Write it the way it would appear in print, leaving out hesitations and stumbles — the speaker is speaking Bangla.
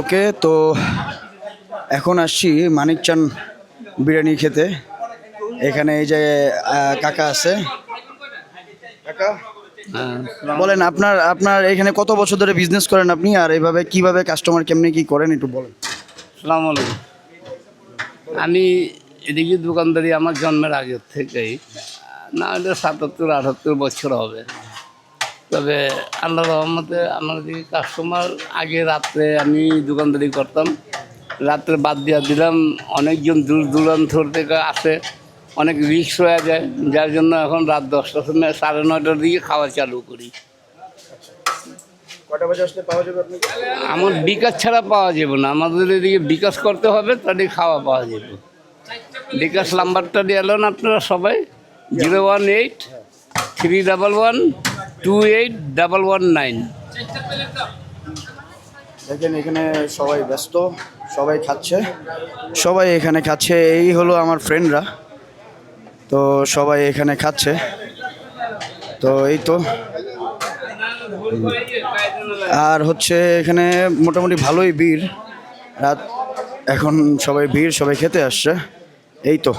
ওকে, তো এখন আসছি মানিকচান বিরিয়ানি খেতে। এখানে এই যে কাকা আছে। কাকা, বলেন আপনার আপনার এখানে কত বছর ধরে বিজনেস করেন আপনি, আর এইভাবে কিভাবে কাস্টমার কেমনি কি করেন একটু বলেন। আসসালামু আলাইকুম। আমি এদিকে দোকানদারি আমার জন্মের আগের থেকেই, না হলে ৭৭-৭৮ বছর হবে। তবে আল্লাহ রহমতে আমার দিকে কাস্টমার, আগে রাত্রে আমি দোকানদারি করতাম, রাত্রে বাদ দিয়া দিলাম। অনেকজন দূর দূরান্ত থেকে আসে, অনেক রিস্ক হয়ে যায়, যার জন্য এখন রাত 10টার সময় 9:30টার দিকে খাওয়া চালু করি। কটা বাজে আসলে পাওয়া যাবে আপনি? আমার বিকাশ ছাড়া পাওয়া যাবে না, আমাদের এদিকে বিকাশ করতে হবে, তাহলে খাওয়া পাওয়া যাবে। বিকাশ নাম্বারটা দিয়ে এলেন আপনারা সবাই, 018-311-28119। দেখেন এখানে সবাই ব্যস্ত, সবাই খাচ্ছে, সবাই এখানে খাচ্ছে। এই হলো আমার ফ্রেন্ডরা, তো সবাই এখানে খাচ্ছে। তো এই তো, আর হচ্ছে এখানে মোটামুটি ভালোই ভিড় রাত, এখন সবাই ভিড়, সবাই খেতে আসছে। এই তো।